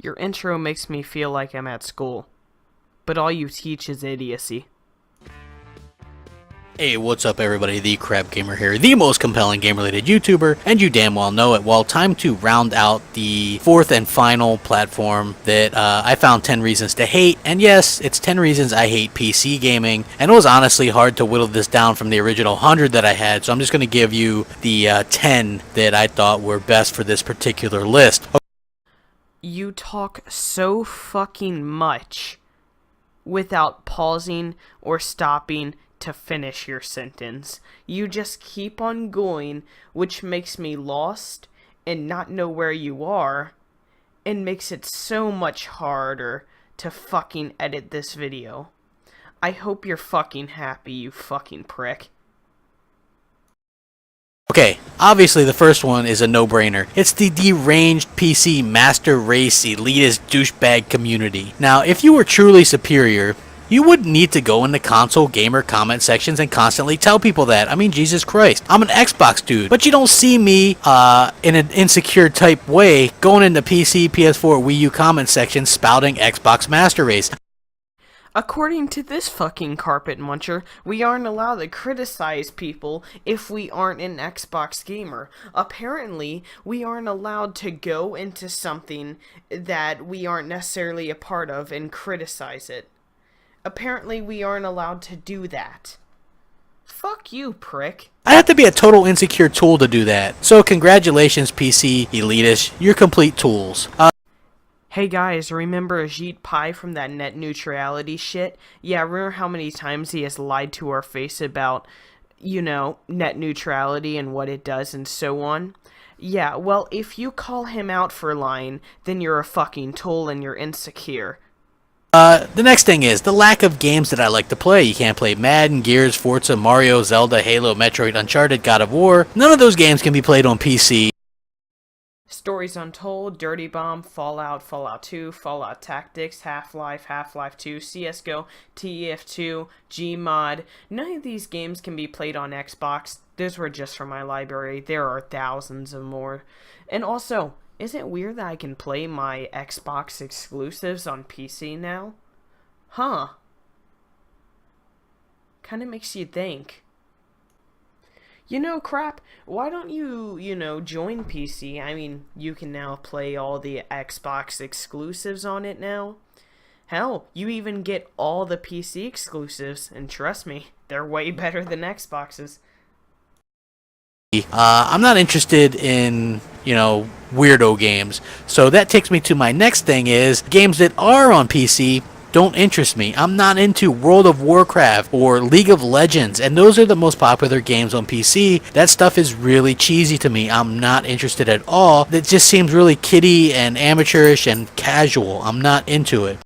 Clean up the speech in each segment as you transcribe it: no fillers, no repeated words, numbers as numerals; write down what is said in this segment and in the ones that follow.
Your intro makes me feel like I'm at school, but all you teach is idiocy. Hey, what's up everybody, the Crab Gamer here, the most compelling game-related YouTuber, and you damn well know it. Well, time to round out the fourth and final platform that I found 10 reasons to hate, and yes, it's 10 reasons I hate PC gaming, and it was honestly hard to whittle this down from the original 100 that I had, so I'm just going to give you the 10 that I thought were best for this particular list. You talk so fucking much without pausing or stopping to finish your sentence. You just keep on going, which makes me lost and not know where you are, and makes it so much harder to fucking edit this video. I hope you're fucking happy, you fucking prick. Okay, obviously the first one is a no-brainer. It's the deranged PC master race elitist douchebag community. Now, if you were truly superior, you wouldn't need to go into console gamer comment sections and constantly tell people that. I mean, Jesus Christ. I'm an Xbox dude. But you don't see me in an insecure type way going into PC, PS4, Wii U comment sections spouting Xbox Master Race. According to this fucking carpet muncher, we aren't allowed to criticize people if we aren't an Xbox gamer. Apparently, we aren't allowed to go into something that we aren't necessarily a part of and criticize it. Apparently, we aren't allowed to do that. Fuck you, prick. I have to be a total insecure tool to do that. So congratulations, PC elitists. You're complete tools. Hey guys, remember Ajit Pai from that net neutrality shit? Yeah, remember how many times he has lied to our face about, net neutrality and what it does and so on? Yeah, well, if you call him out for lying, then you're a fucking tool and you're insecure. The next thing is the lack of games that I like to play. You can't play Madden, Gears, Forza, Mario, Zelda, Halo, Metroid, Uncharted, God of War. None of those games can be played on PC. Stories Untold, Dirty Bomb, Fallout, Fallout 2, Fallout Tactics, Half-Life, Half-Life 2, CSGO, TF2, Gmod. None of these games can be played on Xbox. Those were just from my library. There are thousands of more. And also, is it weird that I can play my Xbox exclusives on PC now? Huh. Kinda makes you think. Crap, why don't you, join PC? I mean, you can now play all the Xbox exclusives on it now. Hell, you even get all the PC exclusives, and trust me, they're way better than Xboxes. I'm not interested in, weirdo games. So that takes me to my next thing is games that are on PC don't interest me. I'm not into World of Warcraft or League of Legends, and those are the most popular games on PC. That stuff is really cheesy to me. I'm not interested at all. It just seems really kiddie and amateurish and casual. I'm not into it.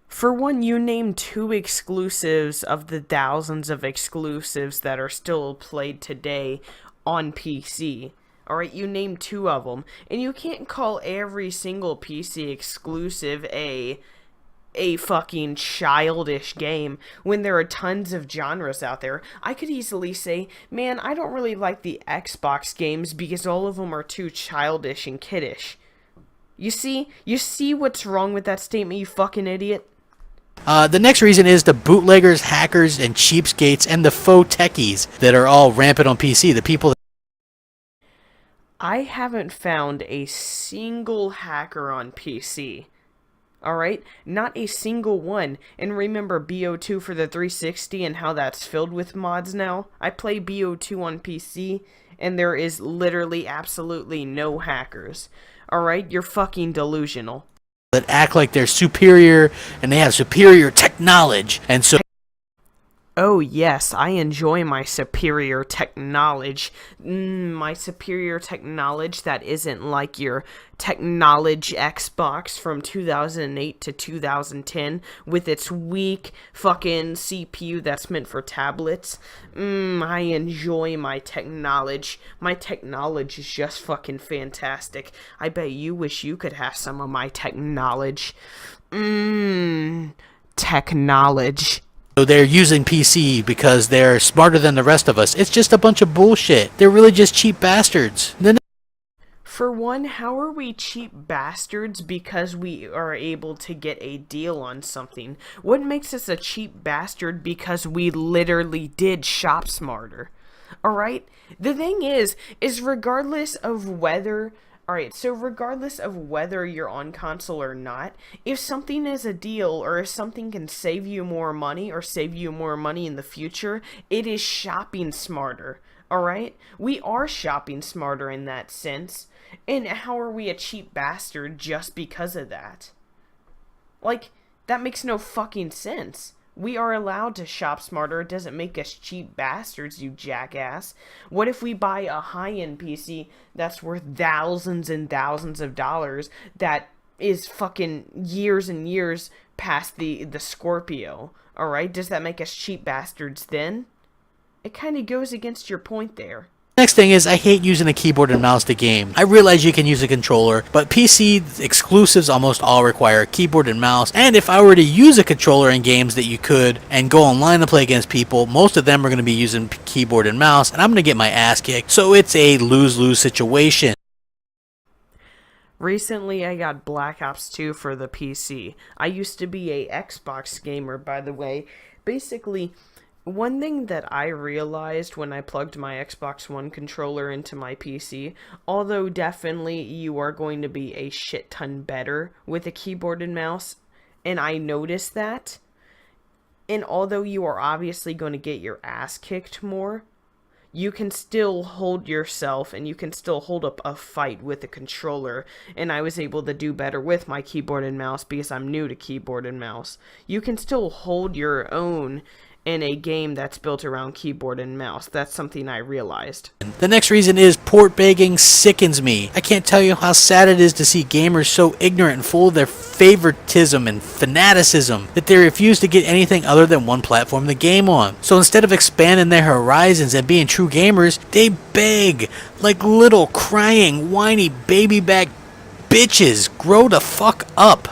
For one, you named 2 exclusives of the thousands of exclusives that are still played today on PC. Alright, you named 2 of them, and you can't call every single PC exclusive a fucking childish game when there are tons of genres out there. I could easily say, man, I don't really like the Xbox games because all of them are too childish and kiddish. You see what's wrong with that statement, you fucking idiot? The next reason is the bootleggers, hackers, and cheapskates, and the faux techies that are all rampant on PC. The people that I haven't found a single hacker on PC. Alright? Not a single one. And remember BO2 for the 360 and how that's filled with mods now? I play BO2 on PC, and there is literally absolutely no hackers. Alright? You're fucking delusional. that act like they're superior and they have superior technology, and so Oh yes, I enjoy my superior technology. My superior technology that isn't like your technology Xbox from 2008 to 2010 with its weak fucking CPU that's meant for tablets. I enjoy my technology. My technology is just fucking fantastic. I bet you wish you could have some of my technology. Technology. So they're using PC because they're smarter than the rest of us. It's just a bunch of bullshit. They're really just cheap bastards. For one, how are we cheap bastards because we are able to get a deal on something? What makes us a cheap bastard because we literally did shop smarter? Alright? The thing is regardless of whether. Alright, so regardless of whether you're on console or not, if something is a deal or if something can save you more money or save you more money in the future, it is shopping smarter. Alright? We are shopping smarter in that sense. And how are we a cheap bastard just because of that? Like, that makes no fucking sense. We are allowed to shop smarter. It doesn't make us cheap bastards, you jackass. What if we buy a high-end PC that's worth thousands and thousands of dollars that is fucking years and years past the Scorpio? Alright, does that make us cheap bastards then? It kind of goes against your point there. Next thing is, I hate using a keyboard and mouse to game. I realize you can use a controller, but PC exclusives almost all require a keyboard and mouse, and if I were to use a controller in games that you could, and go online to play against people, most of them are going to be using keyboard and mouse, and I'm going to get my ass kicked, so it's a lose-lose situation. Recently, I got Black Ops 2 for the PC. I used to be a Xbox gamer, by the way. Basically, one thing that I realized when I plugged my Xbox One controller into my PC, although definitely you are going to be a shit ton better with a keyboard and mouse, and I noticed that, and although you are obviously going to get your ass kicked more, you can still hold yourself and you can still hold up a fight with a controller, and I was able to do better with my keyboard and mouse because I'm new to keyboard and mouse. You can still hold your own in a game that's built around keyboard and mouse. That's something I realized. The next reason is port begging sickens me. I can't tell you how sad it is to see gamers so ignorant and full of their favoritism and fanaticism that they refuse to get anything other than one platform to game on. So instead of expanding their horizons and being true gamers, they beg like little crying, whiny baby back bitches. Grow the fuck up.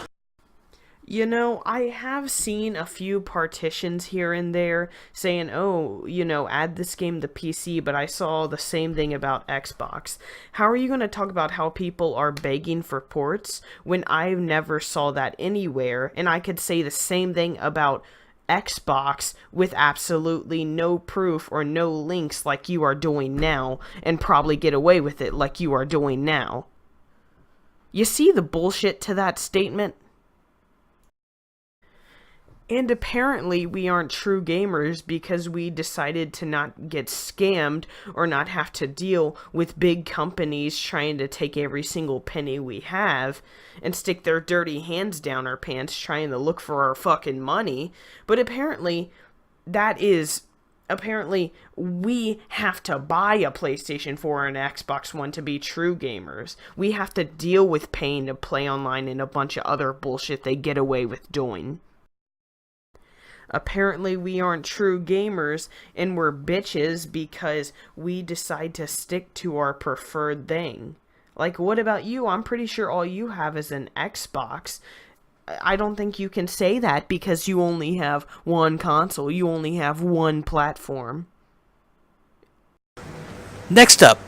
You know, I have seen a few partitions here and there saying, oh, you know, add this game to PC, but I saw the same thing about Xbox. How are you going to talk about how people are begging for ports when I never saw that anywhere, and I could say the same thing about Xbox with absolutely no proof or no links like you are doing now, and probably get away with it like you are doing now? You see the bullshit to that statement? And apparently we aren't true gamers because we decided to not get scammed or not have to deal with big companies trying to take every single penny we have and stick their dirty hands down our pants trying to look for our fucking money. But apparently we have to buy a PlayStation 4 and an Xbox One to be true gamers. We have to deal with paying to play online and a bunch of other bullshit they get away with doing. Apparently we aren't true gamers and we're bitches because we decide to stick to our preferred thing. Like, what about you? I'm pretty sure all you have is an Xbox. I don't think you can say that because you only have one console. You only have one platform. Next up,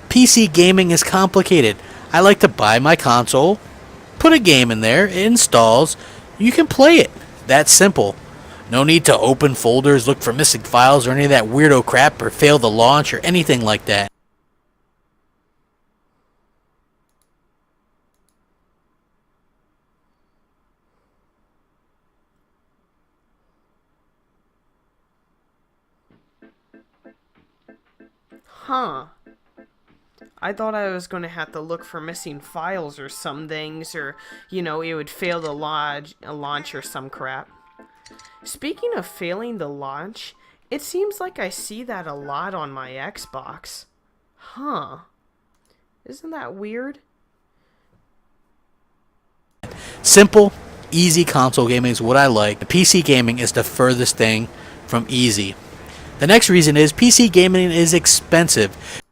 PC gaming is complicated. I like to buy my console, put a game in there, it installs, you can play it. That's simple. No need to open folders, look for missing files, or any of that weirdo crap, or fail the launch, or anything like that. Huh. I thought I was going to have to look for missing files or some things, or, you know, it would fail the launch or some crap. Speaking of failing the launch, it seems like I see that a lot on my Xbox. Huh. Isn't that weird? Simple, easy console gaming is what I like. PC gaming is the furthest thing from easy. The next reason is PC gaming is expensive.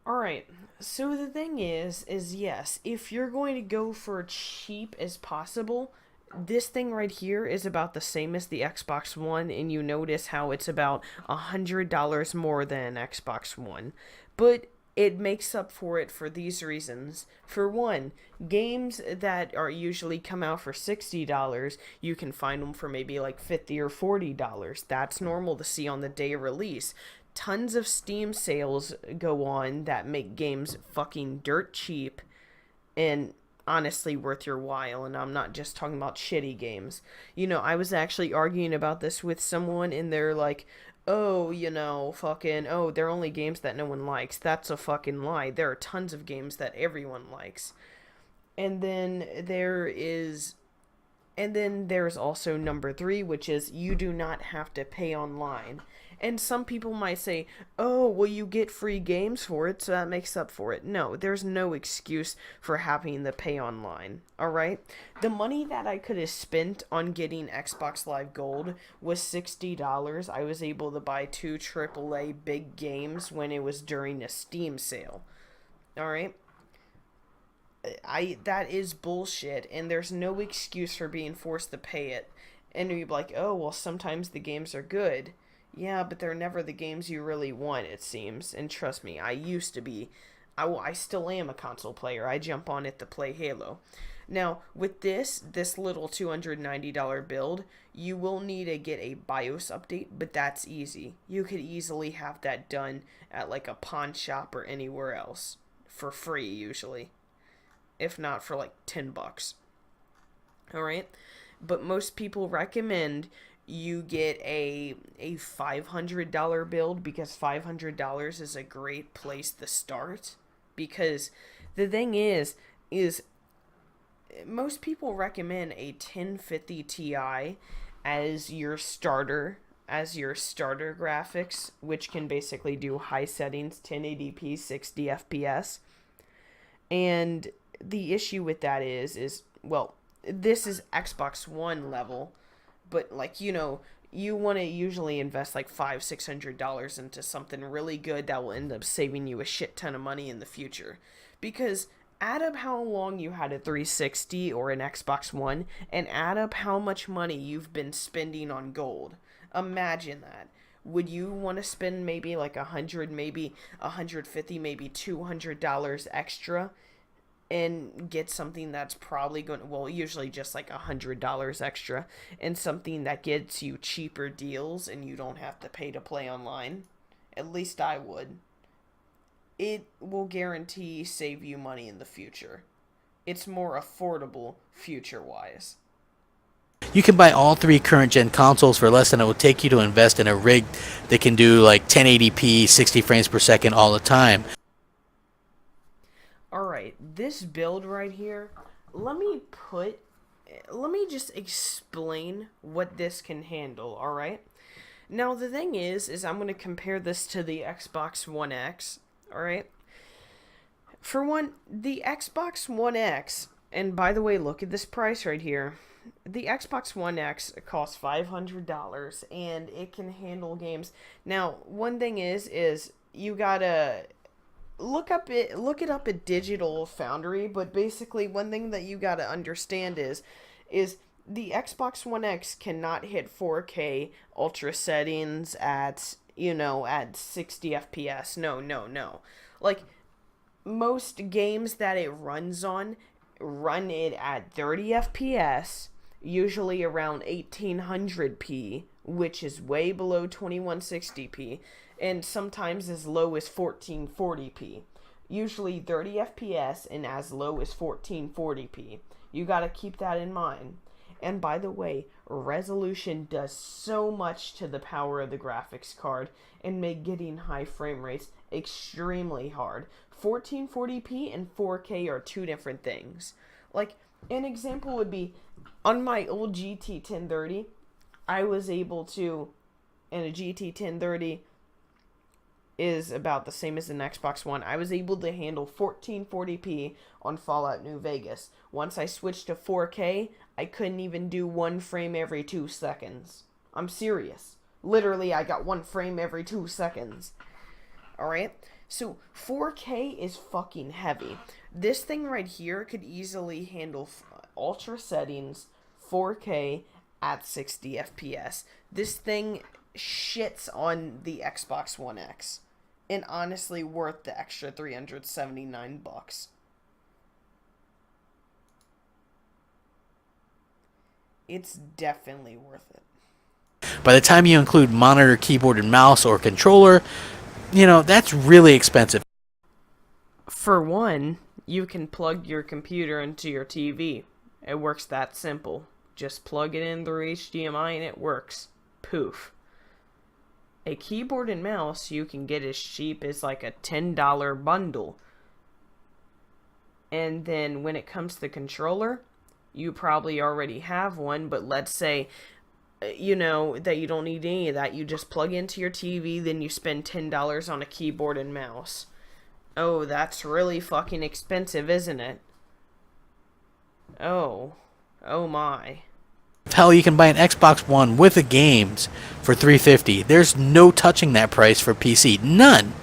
Alright, so the thing is yes, if you're going to go for cheap as possible, this thing right here is about the same as the Xbox One, and you notice how it's about $100 more than an Xbox One. But It makes up for it for these reasons. For one, games that are usually come out for $60, you can find them for maybe like $50 or $40. That's normal to see on the day of release. Tons of Steam sales go on that make games fucking dirt cheap and honestly worth your while. And I'm not just talking about shitty games. I was actually arguing about this with someone, and they're like, oh, fucking, oh, they're only games that no one likes. That's a fucking lie. There are tons of games that everyone likes. And then there is and then there's also number three, which is you do not have to pay online. And some people might say, oh, well, you get free games for it, so that makes up for it. No, there's no excuse for having to pay online, alright? The money that I could have spent on getting Xbox Live Gold was $60. I was able to buy 2 AAA big games when it was during a Steam sale, alright? That is bullshit, and there's no excuse for being forced to pay it. And you'd be like, oh, well, sometimes the games are good. Yeah, but they're never the games you really want, it seems. And trust me, I used to be. I still am a console player. I jump on it to play Halo. Now, with this little $290 build, you will need to get a BIOS update, but that's easy. You could easily have that done at like a pawn shop or anywhere else. For free, usually. If not for like $10. Alright? But most people recommend you get a $500 build, because $500 is a great place to start. Because the thing is most people recommend a 1050 Ti as your starter graphics, which can basically do high settings, 1080p, 60 FPS. And the issue with that is well, this is Xbox One level, but like, you want to usually invest like $500-$600 into something really good that will end up saving you a shit ton of money in the future. Because add up how long you had a 360 or an Xbox One, and add up how much money you've been spending on gold. Imagine that. Would you want to spend maybe like $100, maybe $150, maybe $200 extra and get something that's probably going to, well, usually just like $100 extra, and something that gets you cheaper deals and you don't have to pay to play online? At least I would. It will guarantee save you money in the future. It's more affordable future-wise. You can buy all 3 current gen consoles for less than it would take you to invest in a rig that can do like 1080p, 60 frames per second all the time. Alright, this build right here, let me just explain what this can handle, alright? Now, the thing is I'm going to compare this to the Xbox One X, alright? For one, the Xbox One X, and by the way, look at this price right here. The Xbox One X costs $500, and it can handle games. Now, one thing is you gotta look it up at Digital Foundry, but basically one thing that you gotta understand is the Xbox One X cannot hit 4K ultra settings at 60 FPS. No. Like, most games that it runs on run it at 30 FPS, usually around 1800p, which is way below 2160p, and sometimes as low as 1440p. Usually 30 FPS and as low as 1440p. You gotta keep that in mind. And by the way, resolution does so much to the power of the graphics card and make getting high frame rates extremely hard. 1440p and 4K are 2 different things. Like, an example would be, on my old GT 1030, I was able to, and a GT 1030 is about the same as an Xbox One, I was able to handle 1440p on Fallout New Vegas. Once I switched to 4K, I couldn't even do 1 frame every 2 seconds. I'm serious. Literally, I got 1 frame every 2 seconds. Alright? So, 4K is fucking heavy. This thing right here could easily handle ultra settings, 4K, at 60 FPS. This thing shits on the Xbox One X. and honestly worth the extra $379. It's definitely worth it. By the time you include monitor, keyboard, and mouse or controller, that's really expensive. For one, you can plug your computer into your TV. It works that simple. Just plug it in through HDMI and it works. Poof. A keyboard and mouse you can get as cheap as like a $10 bundle. And then when it comes to the controller, you probably already have one, but let's say that you don't need any of that. You just plug into your TV, then you spend $10 on a keyboard and mouse. Oh, that's really fucking expensive, isn't it? Oh my. Hell, you can buy an Xbox One with the games for $350. There's no touching that price for PC. None.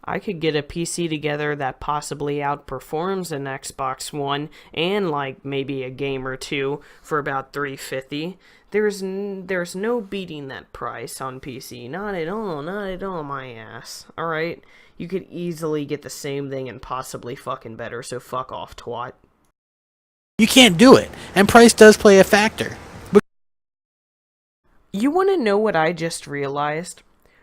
I could get a PC together that possibly outperforms an Xbox One and like maybe a game or two for about $350. There's no beating that price on PC. Not at all, my ass. Alright? You could easily get the same thing and possibly fucking better, so fuck off, twat. You can't do it, and price does play a factor. You want to know what I just realized?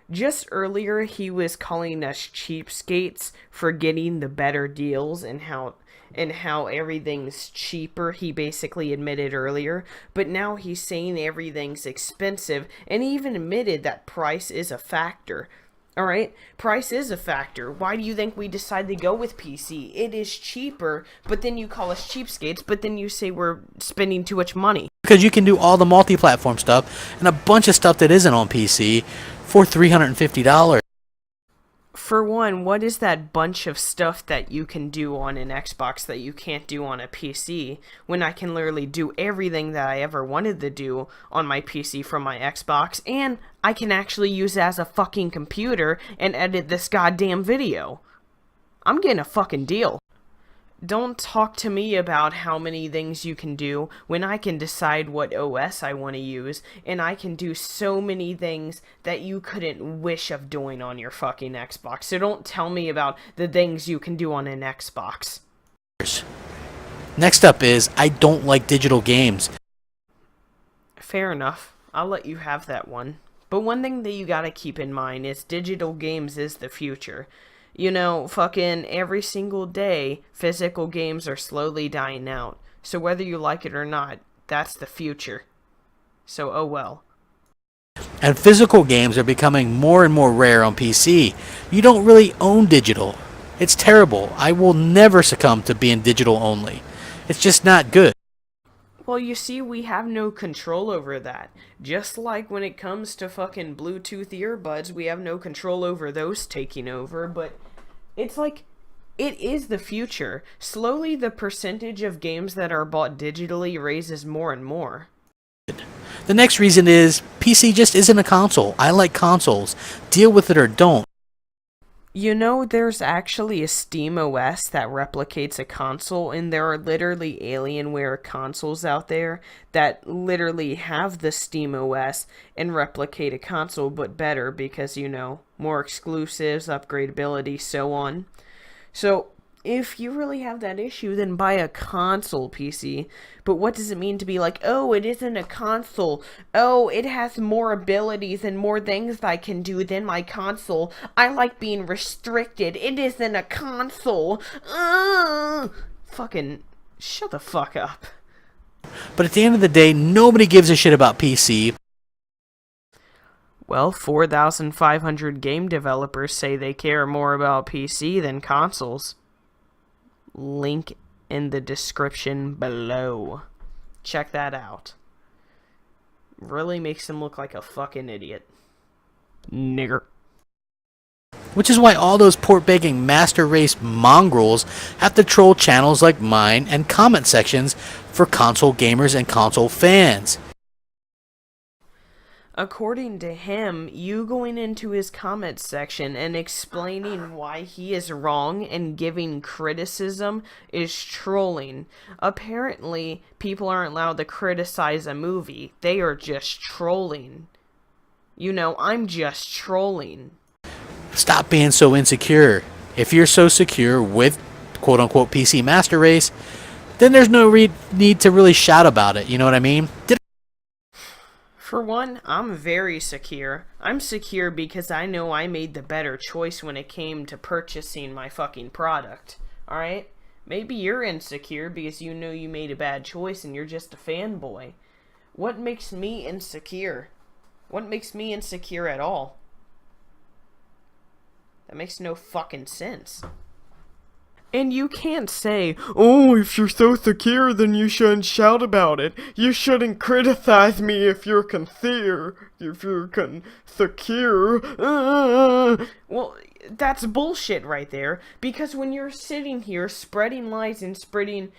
Just earlier, he was calling us cheapskates for getting the better deals and how everything's cheaper. He basically admitted earlier, but now he's saying everything's expensive, and he even admitted that price is a factor. Alright, price is a factor. Why do you think we decide to go with PC? It is cheaper, but then you call us cheapskates, but then you say we're spending too much money. Because you can do all the multi-platform stuff and a bunch of stuff that isn't on PC for $350. For one, what is that bunch of stuff that you can do on an Xbox that you can't do on a PC, when I can literally do everything that I ever wanted to do on my PC from my Xbox, and I can actually use it as a fucking computer and edit this goddamn video? I'm getting a fucking deal. Don't talk to me about how many things you can do when I can decide what OS I want to use, and I can do so many things that you couldn't wish of doing on your fucking Xbox. So don't tell me about the things you can do on an Xbox. Next up is, I don't like digital games. Fair enough. I'll let you have that one. But one thing that you gotta keep in mind is digital games is the future. Fucking every single day, physical games are slowly dying out. So whether you like it or not, that's the future. So, oh well. And physical games are becoming more and more rare on PC. You don't really own digital. It's terrible. I will never succumb to being digital only. It's just not good. Well, you see, we have no control over that. Just like when it comes to fucking Bluetooth earbuds, we have no control over those taking over, but it's like, it is the future. Slowly, the percentage of games that are bought digitally raises more and more. The next reason is, PC just isn't a console. I like consoles. Deal with it or don't. There's actually a Steam OS that replicates a console, and there are literally Alienware consoles out there that literally have the Steam OS and replicate a console, but better because, more exclusives, upgradability, so on. So, if you really have that issue, then buy a console PC. But what does it mean to be like, oh, it isn't a console. Oh, it has more abilities and more things I can do than my console. I like being restricted. It isn't a console. Fucking shut the fuck up. But at the end of the day, nobody gives a shit about PC. Well, 4,500 game developers say they care more about PC than consoles. Link in the description below. Check that out. Really makes him look like a fucking idiot. Nigger. Which is why all those port-begging master race mongrels have to troll channels like mine and comment sections for console gamers and console fans. According to him, you going into his comments section and explaining why he is wrong and giving criticism is trolling. Apparently, people aren't allowed to criticize a movie. They are just trolling. I'm just trolling. Stop being so insecure. If you're so secure with quote unquote PC Master Race, then there's no need to really shout about it. You know what I mean? For one, I'm very secure. I'm secure because I know I made the better choice when it came to purchasing my fucking product. Alright? Maybe you're insecure because you know you made a bad choice and you're just a fanboy. What makes me insecure? What makes me insecure at all? That makes no fucking sense. And you can't say, oh, if you're so secure, then you shouldn't shout about it. You shouldn't criticize me if you're secure. Well, that's bullshit right there. Because when you're sitting here spreading lies and spreading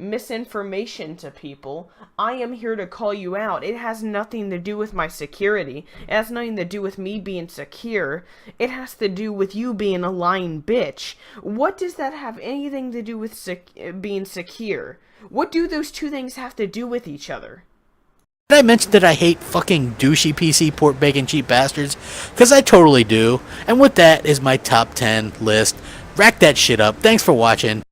misinformation to people, I am here to call you out. It has nothing to do with my security. It has nothing to do with me being secure. It has to do with you being a lying bitch. What does that have anything to do with being secure? What do those two things have to do with each other? Did I mention that I hate fucking douchey PC port bacon cheap bastards? Because I totally do. And with that is my top 10 list. Rack that shit up. Thanks for watching.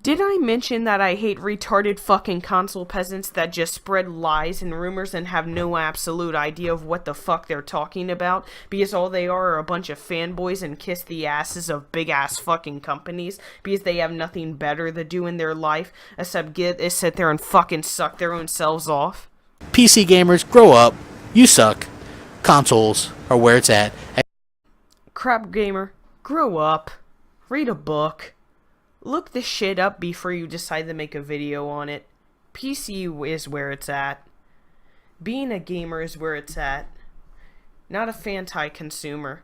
Did I mention that I hate retarded fucking console peasants that just spread lies and rumors and have no absolute idea of what the fuck they're talking about because all they are a bunch of fanboys and kiss the asses of big ass fucking companies because they have nothing better to do in their life except sit there and fucking suck their own selves off? PC gamers, grow up. You suck. Consoles are where it's at. Crap gamer, grow up. Read a book. Look this shit up before you decide to make a video on it. PC is where it's at. Being a gamer is where it's at. Not a fanti-consumer.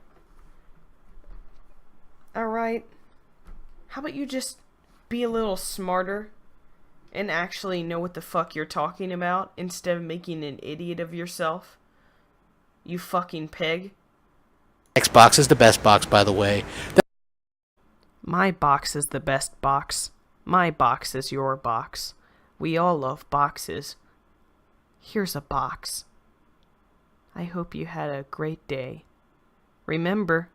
Alright. How about you just be a little smarter and actually know what the fuck you're talking about instead of making an idiot of yourself? You fucking pig. Xbox is the best box, by the way. My box is the best box. My box is your box. We all love boxes. Here's a box. I hope you had a great day. Remember,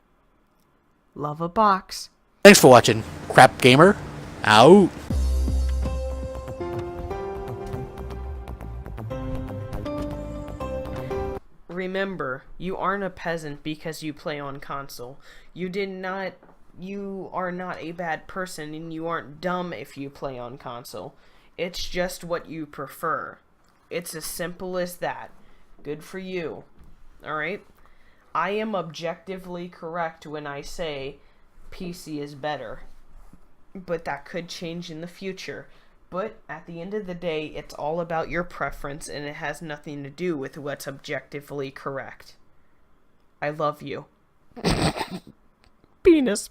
love a box. Thanks for watching. Crap Gamer, out. Remember, you aren't a peasant because you play on console. You are not a bad person, and you aren't dumb if you play on console. It's just what you prefer. It's as simple as that. Good for you. Alright? I am objectively correct when I say PC is better. But that could change in the future. But at the end of the day, it's all about your preference, and it has nothing to do with what's objectively correct. I love you. Penis.